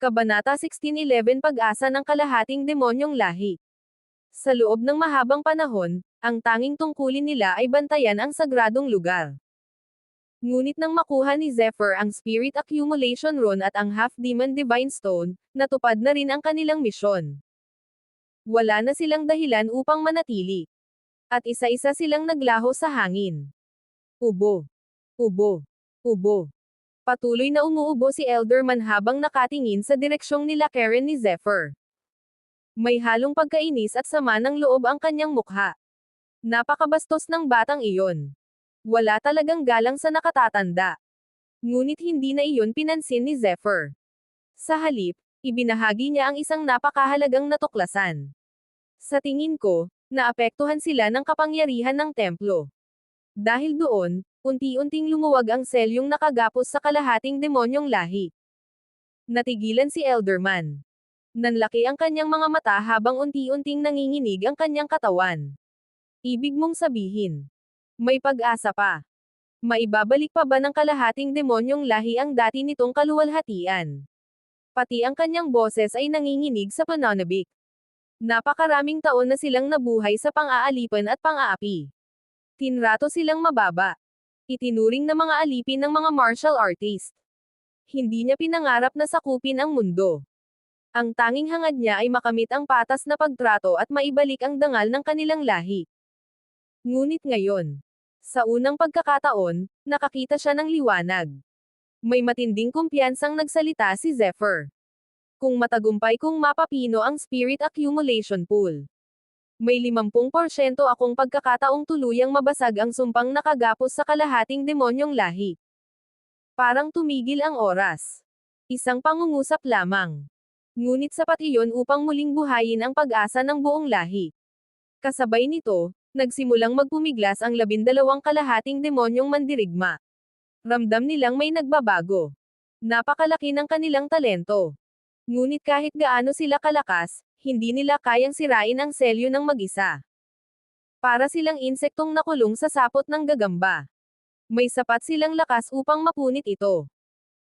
Kabanata 16:11 Pag-asa ng kalahating demonyong lahi. Sa loob ng mahabang panahon, ang tanging tungkulin nila ay bantayan ang sagradong lugar. Ngunit nang makuha ni Zephyr ang Spirit Accumulation Rune at ang Half-Demon Divine Stone, natupad na rin ang kanilang misyon. Wala na silang dahilan upang manatili. At isa-isa silang naglaho sa hangin. Ubo. Ubo. Ubo. Patuloy na umuubo si Elderman habang nakatingin sa direksyong nila Karen ni Zephyr. May halong pagkainis at sama ng loob ang kanyang mukha. Napakabastos ng batang iyon. Wala talagang galang sa nakatatanda. Ngunit hindi na iyon pinansin ni Zephyr. Sa halip, ibinahagi niya ang isang napakahalagang natuklasan. Sa tingin ko, naapektuhan sila ng kapangyarihan ng templo. Dahil doon, unti-unting lumuwag ang selyong nakagapos sa kalahating demonyong lahi. Natigilan si Elderman. Nanlaki ang kanyang mga mata habang unti-unting nanginginig ang kanyang katawan. Ibig mong sabihin, may pag-asa pa. Maibabalik pa ba ng kalahating demonyong lahi ang dati nitong kaluwalhatian? Pati ang kanyang boses ay nanginginig sa pananabik. Napakaraming taon na silang nabuhay sa pang-aalipan at pang-aapi. Tinrato silang mababa. Itinuring na mga alipin ng mga martial artist. Hindi niya pinangarap na sakupin ang mundo. Ang tanging hangad niya ay makamit ang patas na pagtrato at maibalik ang dangal ng kanilang lahi. Ngunit ngayon, sa unang pagkakataon, nakakita siya ng liwanag. May matinding kumpiyansang nagsalita si Zephyr. Kung matagumpay kong mapapino ang Spirit Accumulation Pool. May 50% akong pagkakataong tuluyang mabasag ang sumpang nakagapos sa kalahating demonyong lahi. Parang tumigil ang oras. Isang pangungusap lamang. Ngunit sapat iyon upang muling buhayin ang pag-asa ng buong lahi. Kasabay nito, nagsimulang magpumiglas ang 12 kalahating demonyong mandirigma. Ramdam nilang may nagbabago. Napakalaki ng kanilang talento. Ngunit kahit gaano sila kalakas, hindi nila kayang sirain ang selyo ng mag-isa. Para silang insektong nakulong sa sapot ng gagamba. May sapat silang lakas upang mapunit ito.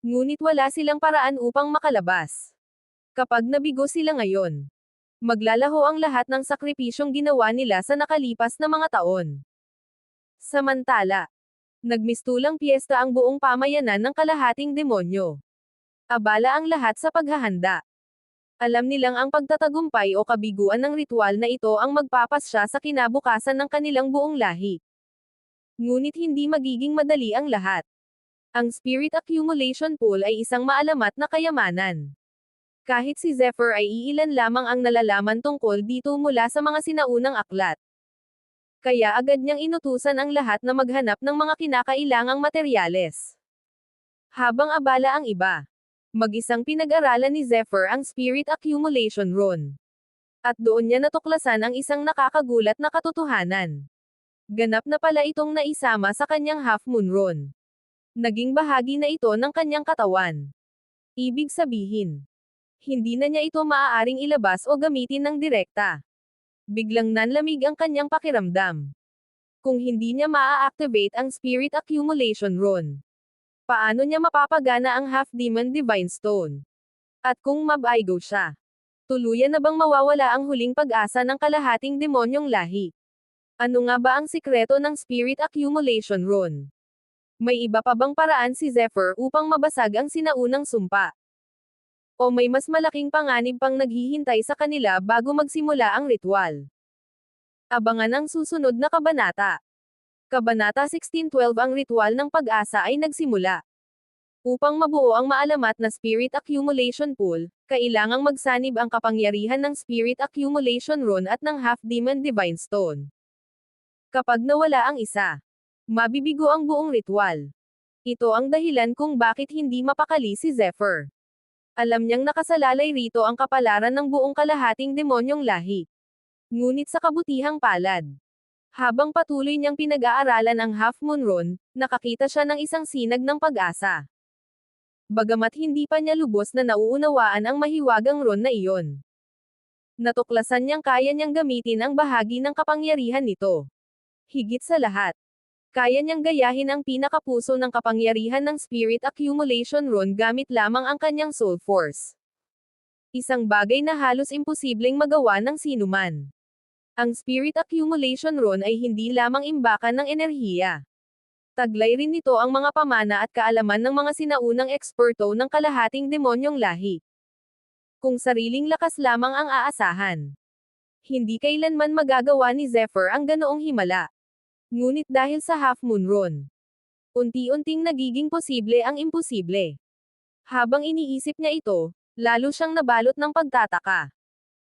Ngunit wala silang paraan upang makalabas. Kapag nabigo sila ngayon, maglalaho ang lahat ng sakripisyong ginawa nila sa nakalipas na mga taon. Samantala, nagmistulang piyesta ang buong pamayanan ng kalahating demonyo. Abala ang lahat sa paghahanda. Alam nilang ang pagtatagumpay o kabiguan ng ritual na ito ang magpapasya sa kinabukasan ng kanilang buong lahi. Ngunit hindi magiging madali ang lahat. Ang Spirit Accumulation Pool ay isang maalamat na kayamanan. Kahit si Zephyr ay iilan lamang ang nalalaman tungkol dito mula sa mga sinaunang aklat. Kaya agad niyang inutusan ang lahat na maghanap ng mga kinakailangang materyales. Habang abala ang iba, mag-isang pinag-aralan ni Zephyr ang Spirit Accumulation Rune. At doon niya natuklasan ang isang nakakagulat na katotohanan. Ganap na pala itong naisama sa kanyang Half-Moon Rune. Naging bahagi na ito ng kanyang katawan. Ibig sabihin, hindi na niya ito maaaring ilabas o gamitin ng direkta. Biglang nanlamig ang kanyang pakiramdam. Kung hindi niya maa-activate ang Spirit Accumulation Rune, paano niya mapapagana ang Half-Demon Divine Stone? At kung mabaigo siya, tuluyan na bang mawawala ang huling pag-asa ng kalahating demonyong lahi? Ano nga ba ang sikreto ng Spirit Accumulation Rune? May iba pa bang paraan si Zephyr upang mabasag ang sinaunang sumpa? O may mas malaking panganib pang naghihintay sa kanila bago magsimula ang ritual? Abangan ang susunod na kabanata. Kabanata 16:12 Ang ritual ng pag-asa ay nagsimula. Upang mabuo ang maalamat na Spirit Accumulation Pool, kailangang magsanib ang kapangyarihan ng Spirit Accumulation Rune at ng Half-Demon Divine Stone. Kapag nawala ang isa, mabibigo ang buong ritual. Ito ang dahilan kung bakit hindi mapakali si Zephyr. Alam niyang nakasalalay rito ang kapalaran ng buong kalahating demonyong lahi. Ngunit sa kabutihang palad, habang patuloy niyang pinag-aaralan ang Half-Moon Rune, nakakita siya ng isang sinag ng pag-asa. Bagamat hindi pa niya lubos na nauunawaan ang mahiwagang rune na iyon, natuklasan niyang kaya niyang gamitin ang bahagi ng kapangyarihan nito. Higit sa lahat, kaya niyang gayahin ang pinakapuso ng kapangyarihan ng Spirit Accumulation Rune gamit lamang ang kanyang Soul Force. Isang bagay na halos imposibleng magawa ng sinuman. Ang Spirit Accumulation Rune ay hindi lamang imbakan ng enerhiya. Taglay rin nito ang mga pamana at kaalaman ng mga sinaunang eksperto ng kalahating demonyong lahi. Kung sariling lakas lamang ang aasahan, hindi kailanman magagawa ni Zephyr ang ganoong himala. Ngunit dahil sa Half Moon Rune, unti-unting nagiging posible ang imposible. Habang iniisip niya ito, lalo siyang nabalot ng pagtataka.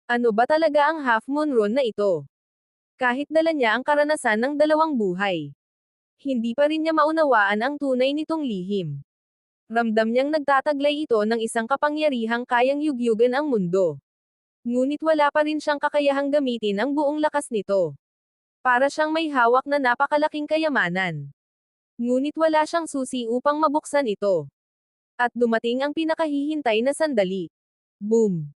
Ano ba talaga ang Half Moon Rune na ito? Kahit dala niya ang karanasan ng dalawang buhay, hindi pa rin niya maunawaan ang tunay nitong lihim. Ramdam niyang nagtataglay ito ng isang kapangyarihang kayang yugyugan ang mundo. Ngunit wala pa rin siyang kakayahang gamitin ang buong lakas nito. Para siyang may hawak na napakalaking kayamanan. Ngunit wala siyang susi upang mabuksan ito. At dumating ang pinakahihintay na sandali. Boom!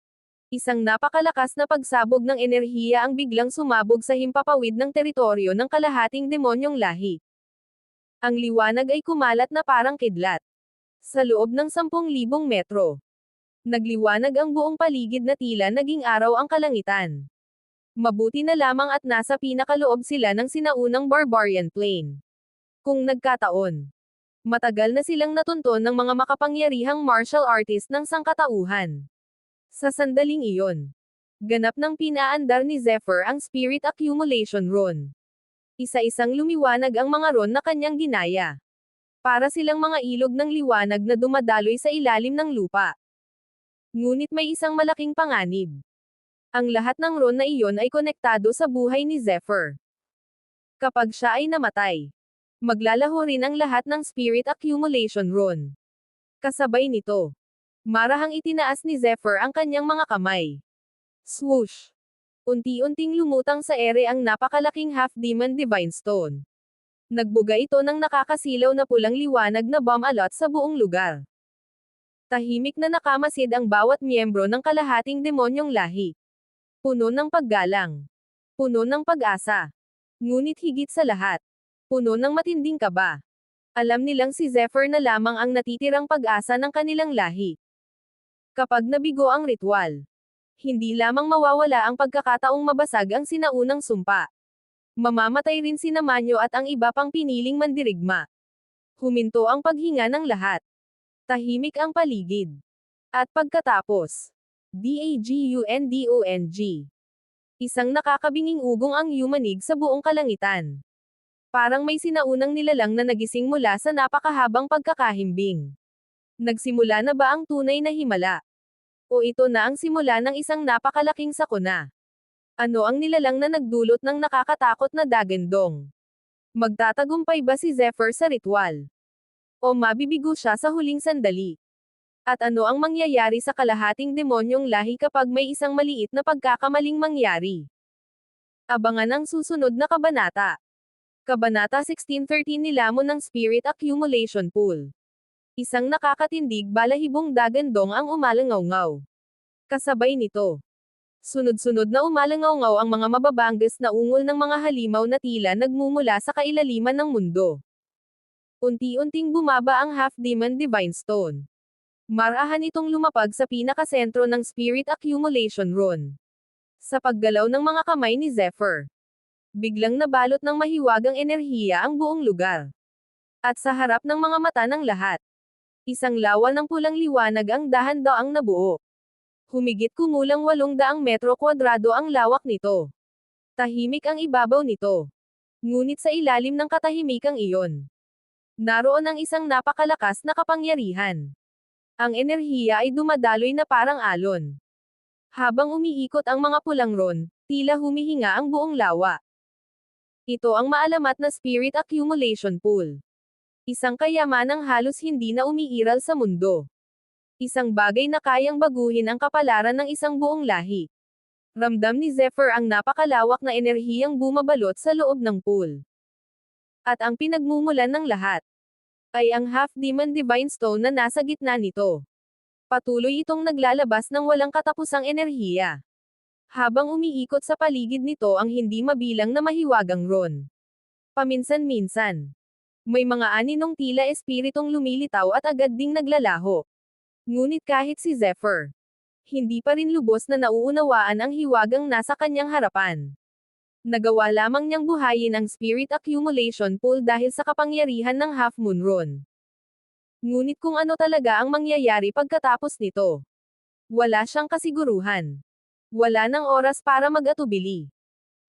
Isang napakalakas na pagsabog ng enerhiya ang biglang sumabog sa himpapawid ng teritoryo ng kalahating demonyong lahi. Ang liwanag ay kumalat na parang kidlat. Sa loob ng 10,000 metro. Nagliwanag ang buong paligid na tila naging araw ang kalangitan. Mabuti na lamang at nasa pinakaloob sila ng sinaunang barbarian plane. Kung nagkataon, matagal na silang natunton ng mga makapangyarihang martial artist ng sangkatauhan. Sa sandaling iyon, ganap ng pinaandar ni Zephyr ang Spirit Accumulation Rune. Isa-isang lumiwanag ang mga rune na kanyang ginaya. Para silang mga ilog ng liwanag na dumadaloy sa ilalim ng lupa. Ngunit may isang malaking panganib. Ang lahat ng rune na iyon ay konektado sa buhay ni Zephyr. Kapag siya ay namatay, maglalaho rin ang lahat ng Spirit Accumulation Rune. Kasabay nito, marahang itinaas ni Zephyr ang kanyang mga kamay. Swoosh! Unti-unting lumutang sa ere ang napakalaking half-demon Divine Stone. Nagbuga ito ng nakakasilaw na pulang liwanag na bomb-alot sa buong lugar. Tahimik na nakamasid ang bawat miyembro ng kalahating demonyong lahi. Puno ng paggalang. Puno ng pag-asa. Ngunit higit sa lahat, puno ng matinding kaba. Alam nilang si Zephyr na lamang ang natitirang pag-asa ng kanilang lahi. Kapag nabigo ang ritual, hindi lamang mawawala ang pagkakataong mabasag ang sinaunang sumpa. Mamamatay rin sina Manyo at ang iba pang piniling mandirigma. Huminto ang paghinga ng lahat. Tahimik ang paligid. At pagkatapos, DAGUNDONG. Isang nakakabinging ugong ang yumanig sa buong kalangitan. Parang may sinaunang nilalang na nagising mula sa napakahabang pagkakahimbing. Nagsimula na ba ang tunay na himala? O ito na ang simula ng isang napakalaking sakuna? Ano ang nilalang na nagdulot ng nakakatakot na dagendong? Magtatagumpay ba si Zephyr sa ritual? O mabibigo siya sa huling sandali? At ano ang mangyayari sa kalahating demonyong lahi kapag may isang maliit na pagkakamaling mangyari? Abangan ang susunod na kabanata. Kabanata 1613 Nilamon ng Spirit Accumulation Pool. Isang nakakatindig balahibong dagendong ang umalangaw-ngaw. Kasabay nito, sunod-sunod na umalangaw-ngaw ang mga mababangges na ungol ng mga halimaw na tila nagmumula sa kailaliman ng mundo. Unti-unting bumaba ang half-demon Divine Stone. Marahan itong lumapag sa pinakasentro ng Spirit Accumulation Rune. Sa paggalaw ng mga kamay ni Zephyr, biglang nabalot ng mahiwagang enerhiya ang buong lugar. At sa harap ng mga mata ng lahat, isang lawa ng pulang liwanag ang dahan-daang nabuo. Humigit kumulang 800 metro kwadrado ang lawak nito. Tahimik ang ibabaw nito. Ngunit sa ilalim ng katahimikang iyon, naroon ang isang napakalakas na kapangyarihan. Ang enerhiya ay dumadaloy na parang alon. Habang umiikot ang mga pulang rune, tila humihinga ang buong lawa. Ito ang maalamat na Spirit Accumulation Pool. Isang kayamanang halos hindi na umiiral sa mundo. Isang bagay na kayang baguhin ang kapalaran ng isang buong lahi. Ramdam ni Zephyr ang napakalawak na enerhiyang bumabalot sa loob ng pool. At ang pinagmumulan ng lahat, ay ang half-demon Divine Stone na nasa gitna nito. Patuloy itong naglalabas ng walang katapusang enerhiya. Habang umiikot sa paligid nito ang hindi mabilang na mahiwagang rune. Paminsan-minsan, may mga aninong tila espiritong lumilitaw at agad ding naglalaho. Ngunit kahit si Zephyr, Hindi pa rin lubos na nauunawaan ang hiwagang nasa kanyang harapan. Nagawa lamang niyang buhayin ang spirit accumulation pool dahil sa kapangyarihan ng Half Moon Rune. Ngunit kung ano talaga ang mangyayari pagkatapos nito? Wala siyang kasiguruhan. Wala nang oras para mag-atubili.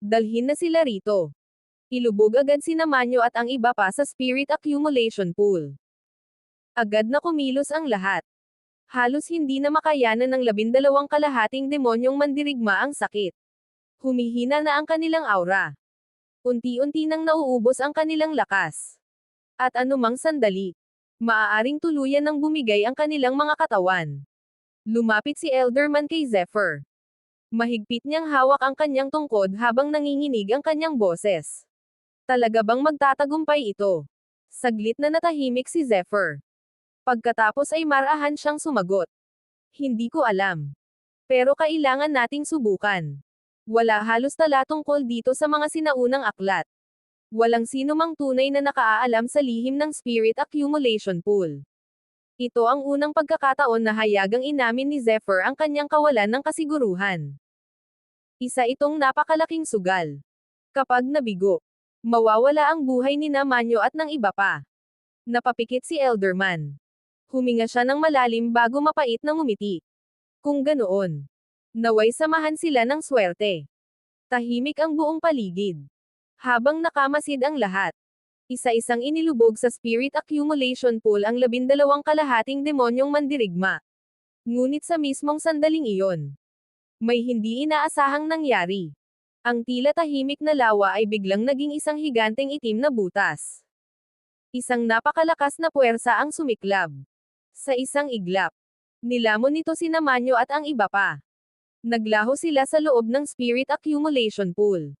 Dalhin na sila rito. Ilubog agad sina Manyo at ang iba pa sa spirit accumulation pool. Agad na kumilos ang lahat. Halos hindi na makayanan ng 12 kalahating demonyong mandirigma ang sakit. Humihina na ang kanilang aura. Unti-unti nang nauubos ang kanilang lakas. At anumang sandali, maaaring tuluyan ng bumigay ang kanilang mga katawan. Lumapit si Elderman kay Zephyr. Mahigpit niyang hawak ang kanyang tungkod habang nanginginig ang kanyang boses. Talaga bang magtatagumpay ito? Saglit na natahimik si Zephyr. Pagkatapos ay marahan siyang sumagot. Hindi ko alam. Pero kailangan nating subukan. Wala halos tala tungkol dito sa mga sinaunang aklat. Walang sino mang tunay na nakaalam sa lihim ng spirit accumulation pool. Ito ang unang pagkakataon na hayagang inamin ni Zephyr ang kanyang kawalan ng kasiguruhan. Isa itong napakalaking sugal. Kapag nabigo, mawawala ang buhay ni Manyo at ng iba pa. Napapikit si Elderman. Huminga siya ng malalim bago mapait na ngumiti. Kung ganoon, naway samahan sila ng swerte. Tahimik ang buong paligid. Habang nakamasid ang lahat, isa-isang inilubog sa spirit accumulation pool ang 12 kalahating demonyong mandirigma. Ngunit sa mismong sandaling iyon, may hindi inaasahang nangyari. Ang tila tahimik na lawa ay biglang naging isang higanteng itim na butas. Isang napakalakas na puwersa ang sumiklab. Sa isang iglap, nilamon nito sina Manyo at ang iba pa. Naglaho sila sa loob ng spirit accumulation pool.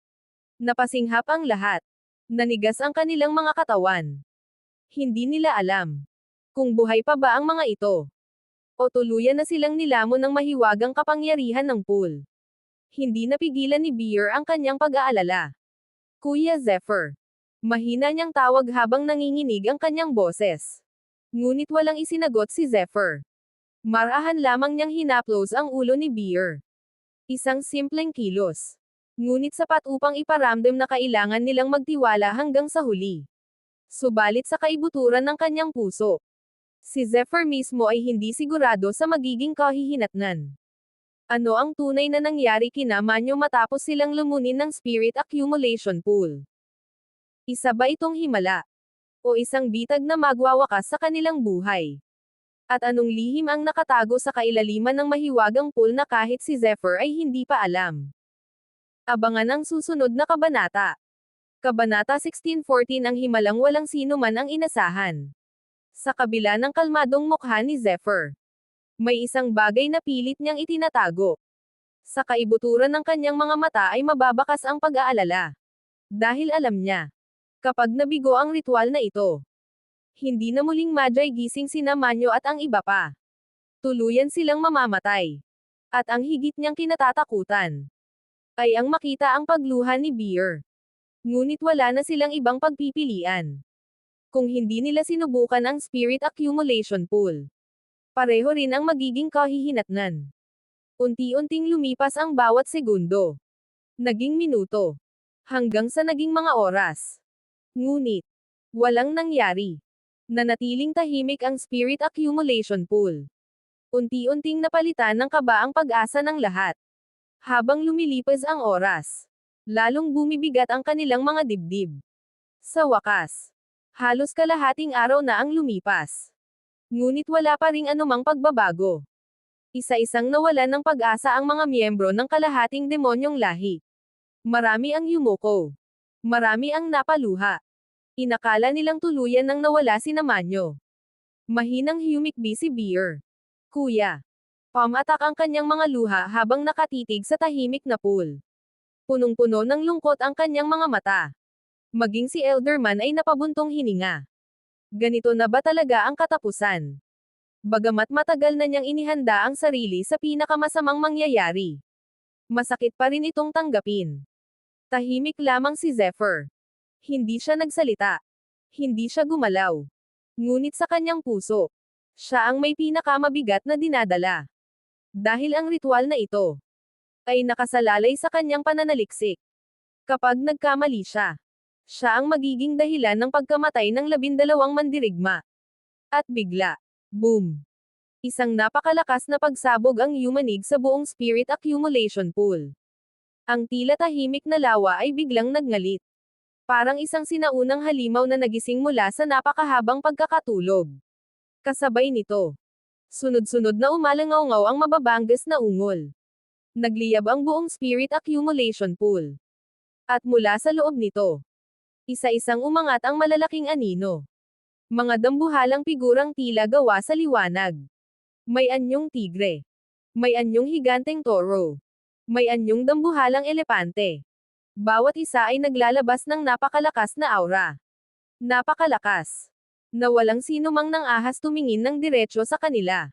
Napasinghap ang lahat. Nanigas ang kanilang mga katawan. Hindi nila alam kung buhay pa ba ang mga ito. O tuluyan na silang nilamon ng mahiwagang kapangyarihan ng pool. Hindi napigilan ni Beer ang kanyang pag-aalala. Kuya Zephyr. Mahina niyang tawag habang nanginginig ang kanyang boses. Ngunit walang isinagot si Zephyr. Marahan lamang niyang hinaplos ang ulo ni Beer. Isang simpleng kilos. Ngunit sapat upang iparamdam na kailangan nilang magtiwala hanggang sa huli. Subalit sa kaibuturan ng kanyang puso, si Zephyr mismo ay hindi sigurado sa magiging kahihinatnan. Ano ang tunay na nangyari kina Manyo matapos silang lumunin ng spirit accumulation pool? Isa ba itong himala? O isang bitag na magwawakas sa kanilang buhay? At anong lihim ang nakatago sa kailaliman ng mahiwagang pool na kahit si Zephyr ay hindi pa alam? Abangan ang susunod na kabanata. Kabanata 1614. Ang himalang walang sino man ang inasahan. Sa kabila ng kalmadong mukha ni Zephyr, may isang bagay na pilit niyang itinatago. Sa kaibuturan ng kanyang mga mata ay mababakas ang pag-aalala. Dahil alam niya, kapag nabigo ang ritual na ito, hindi na muling madyay gising sina Manyo at ang iba pa. Tuluyan silang mamamatay. At ang higit niyang kinatatakutan ay ang makita ang pagluha ni Beer. Ngunit wala na silang ibang pagpipilian. Kung hindi nila sinubukan ang spirit accumulation pool, pareho rin ang magiging kahihinatnan. Unti-unting lumipas ang bawat segundo. Naging minuto. Hanggang sa naging mga oras. Ngunit, walang nangyari. Nanatiling tahimik ang spirit accumulation pool. Unti-unting napalitan ng kaba ang pag-asa ng lahat. Habang lumilipas ang oras, lalong bumibigat ang kanilang mga dibdib. Sa wakas, halos kalahating araw na ang lumipas. Ngunit wala pa ring anumang pagbabago. Isa-isang nawalan ng pag-asa ang mga miyembro ng kalahating demonyong lahi. Marami ang yumuko. Marami ang napaluha. Inakala nilang tuluyan nang nawala si Manyo. Mahinang humikbi si Beer. Kuya. Pamatak ang kanyang mga luha habang nakatitig sa tahimik na pool. Punong-puno ng lungkot ang kanyang mga mata. Maging si Elderman ay napabuntong hininga. Ganito na ba talaga ang katapusan? Bagamat matagal na niyang inihanda ang sarili sa pinakamasamang mangyayari, masakit pa rin itong tanggapin. Tahimik lamang si Zephyr. Hindi siya nagsalita. Hindi siya gumalaw. Ngunit sa kanyang puso, siya ang may pinakamabigat na dinadala. Dahil ang ritual na ito ay nakasalalay sa kanyang pananaliksik. Kapag nagkamali siya, siya ang magiging dahilan ng pagkamatay ng 12 mandirigma. At bigla, boom! Isang napakalakas na pagsabog ang yumanig sa buong spirit accumulation pool. Ang tila tahimik na lawa ay biglang nagngalit. Parang isang sinaunang halimaw na nagising mula sa napakahabang pagkakatulog. Kasabay nito, sunod-sunod na umalangaw-ngaw ang mababanggas na ungol. Nagliyab ang buong spirit accumulation pool. At mula sa loob nito, isa-isang umangat ang malalaking anino. Mga dambuhalang figurang tila gawa sa liwanag. May anyong tigre. May anyong higanteng toro. May anyong dambuhalang elepante. Bawat isa ay naglalabas ng napakalakas na aura. Napakalakas. Na walang sino mang nang ahas tumingin ng diretsyo sa kanila.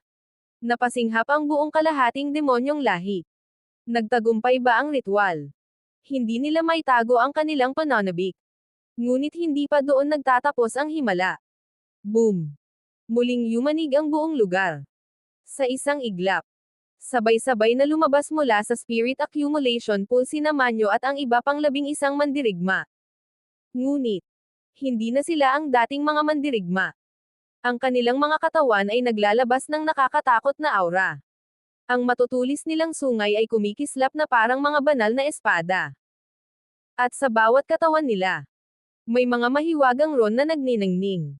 Napasinghap ang buong kalahating demonyong lahi. Nagtagumpay ba ang ritual? Hindi nila maitago ang kanilang pananabik. Ngunit hindi pa doon nagtatapos ang himala. Boom! Muling yumanig ang buong lugar. Sa isang iglap, sabay-sabay na lumabas mula sa spirit accumulation pool sina Manyo at ang iba pang 11 mandirigma. Ngunit, hindi na sila ang dating mga mandirigma. Ang kanilang mga katawan ay naglalabas ng nakakatakot na aura. Ang matutulis nilang sungay ay kumikislap na parang mga banal na espada. At sa bawat katawan nila, may mga mahiwagang ron na nagniningning.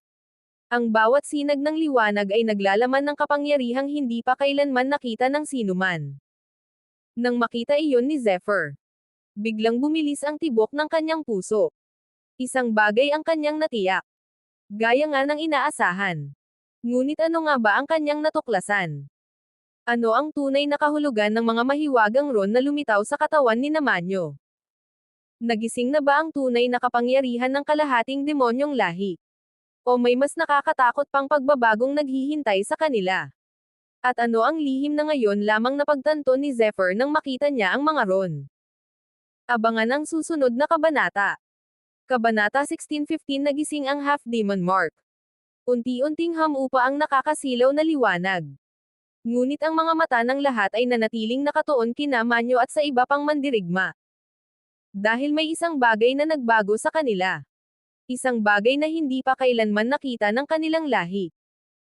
Ang bawat sinag ng liwanag ay naglalaman ng kapangyarihang hindi pa kailanman nakita ng sinuman. Nang makita iyon ni Zephyr, biglang bumilis ang tibok ng kanyang puso. Isang bagay ang kanyang natiyak. Gaya nga ng inaasahan. Ngunit ano nga ba ang kanyang natuklasan? Ano ang tunay na kahulugan ng mga mahiwagang ron na lumitaw sa katawan ni Manyo? Nagising na ba ang tunay na kapangyarihan ng kalahating demonyong lahi? O may mas nakakatakot pang pagbabagong naghihintay sa kanila? At ano ang lihim na ngayon lamang napagtanto ni Zephyr nang makita niya ang mga ron? Abangan ang susunod na kabanata. Kabanata 16:15. Nagising ang half-demon Mark. Unti-unting humupa ang nakakasilaw na liwanag. Ngunit ang mga mata ng lahat ay nanatiling nakatuon kina Manyo at sa iba pang mandirigma. Dahil may isang bagay na nagbago sa kanila. Isang bagay na hindi pa kailanman nakita ng kanilang lahi.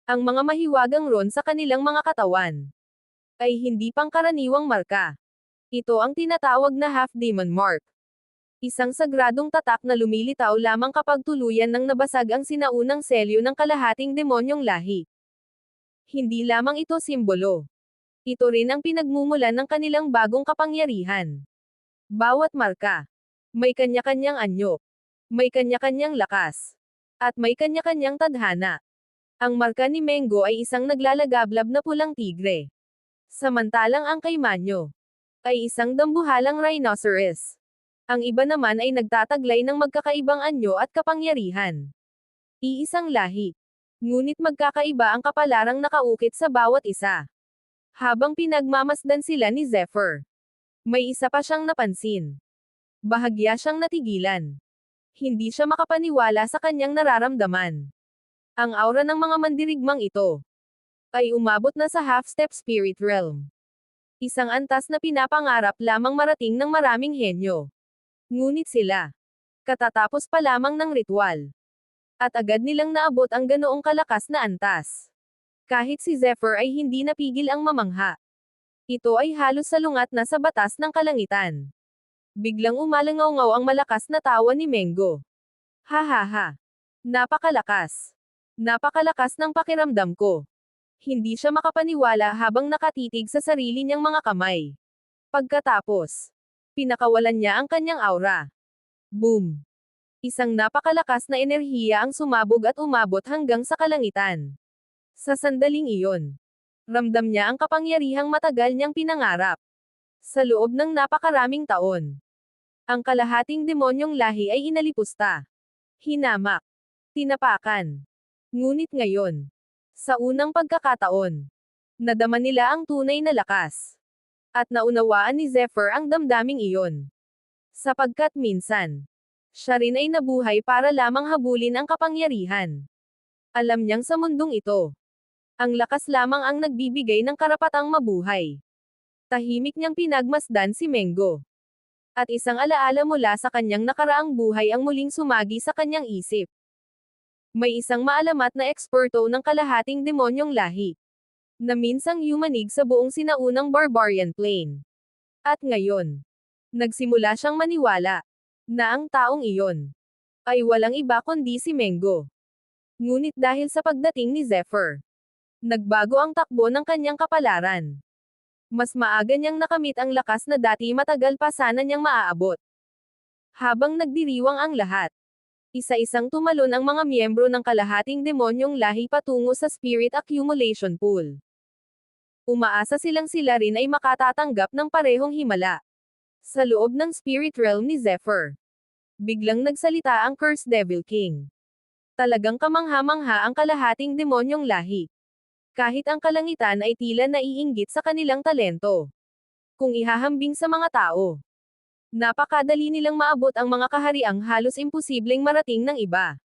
Ang mga mahiwagang ron sa kanilang mga katawan ay hindi pangkaraniwang marka. Ito ang tinatawag na half-demon mark. Isang sagradong tatak na lumilitaw lamang kapag tuluyan nang nabasag ang sinaunang selyo ng kalahating demonyong lahi. Hindi lamang ito simbolo. Ito rin ang pinagmumulan ng kanilang bagong kapangyarihan. Bawat marka, may kanya-kanyang anyo. May kanya-kanyang lakas. At may kanya-kanyang tadhana. Ang marka ni Mengo ay isang naglalagablab na pulang tigre. Samantalang ang kay Manyo ay isang dambuhalang rhinoceros. Ang iba naman ay nagtataglay ng magkakaibang anyo at kapangyarihan. Iisang lahi. Ngunit magkakaiba ang kapalarang nakaukit sa bawat isa. Habang pinagmamasdan sila ni Zephyr, may isa pa siyang napansin. Bahagya siyang natigilan. Hindi siya makapaniwala sa kanyang nararamdaman. Ang aura ng mga mandirigmang ito ay umabot na sa half-step spirit realm. Isang antas na pinapangarap lamang marating ng maraming henyo. Ngunit sila, katatapos pa lamang ng ritual, at agad nilang naabot ang ganoong kalakas na antas. Kahit si Zephyr ay hindi napigil ang mamangha. Ito ay halos salungat na sa batas ng kalangitan. Biglang umalangaw-ngaw ang malakas na tawa ni Mengo. Ha ha ha. Napakalakas. Napakalakas ng pakiramdam ko. Hindi siya makapaniwala habang nakatitig sa sarili niyang mga kamay. Pagkatapos, pinakawalan niya ang kanyang aura. Boom! Isang napakalakas na enerhiya ang sumabog at umabot hanggang sa kalangitan. Sa sandaling iyon, ramdam niya ang kapangyarihang matagal niyang pinangarap. Sa loob ng napakaraming taon, ang kalahating demonyong lahi ay inalipusta. Hinamak. Tinapakan. Ngunit ngayon, sa unang pagkakataon, nadama nila ang tunay na lakas. At naunawaan ni Zephyr ang damdaming iyon. Sapagkat minsan, siya rin ay nabuhay para lamang habulin ang kapangyarihan. Alam niyang sa mundong ito, ang lakas lamang ang nagbibigay ng karapatang mabuhay. Tahimik niyang pinagmasdan si Mengo. At isang alaala mula sa kanyang nakaraang buhay ang muling sumagi sa kanyang isip. May isang maalamat na eksperto ng kalahating demonyong lahi, na minsang yumanig sa buong sinaunang barbarian plane. At ngayon, nagsimula siyang maniwala, na ang taong iyon, ay walang iba kundi si Mengo. Ngunit dahil sa pagdating ni Zephyr, nagbago ang takbo ng kanyang kapalaran. Mas maaga niyang nakamit ang lakas na dati matagal pa sana niyang maaabot. Habang nagdiriwang ang lahat, isa-isang tumalon ang mga miyembro ng kalahating demonyong lahi patungo sa Spirit Accumulation Pool. Umaasa silang sila rin ay makatatanggap ng parehong himala. Sa loob ng Spirit Realm ni Zephyr, biglang nagsalita ang Cursed Devil King. Talagang kamangha-mangha ang kalahating demonyong lahi. Kahit ang kalangitan ay tila naiinggit sa kanilang talento. Kung ihahambing sa mga tao, napakadali nilang maabot ang mga kahariang halos imposibleng marating ng iba.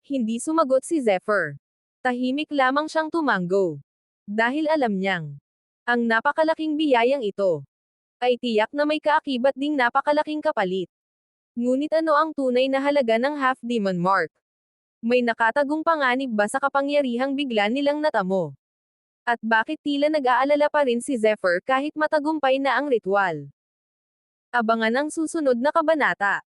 Hindi sumagot si Zephyr. Tahimik lamang siyang tumango. Dahil alam niyang, ang napakalaking biyayang ito, ay tiyak na may kaakibat ding napakalaking kapalit. Ngunit ano ang tunay na halaga ng half-demon mark? May nakatagong panganib ba sa kapangyarihang bigla nilang natamo? At bakit tila nag-aalala pa rin si Zephyr kahit matagumpay na ang ritual? Abangan ang susunod na kabanata.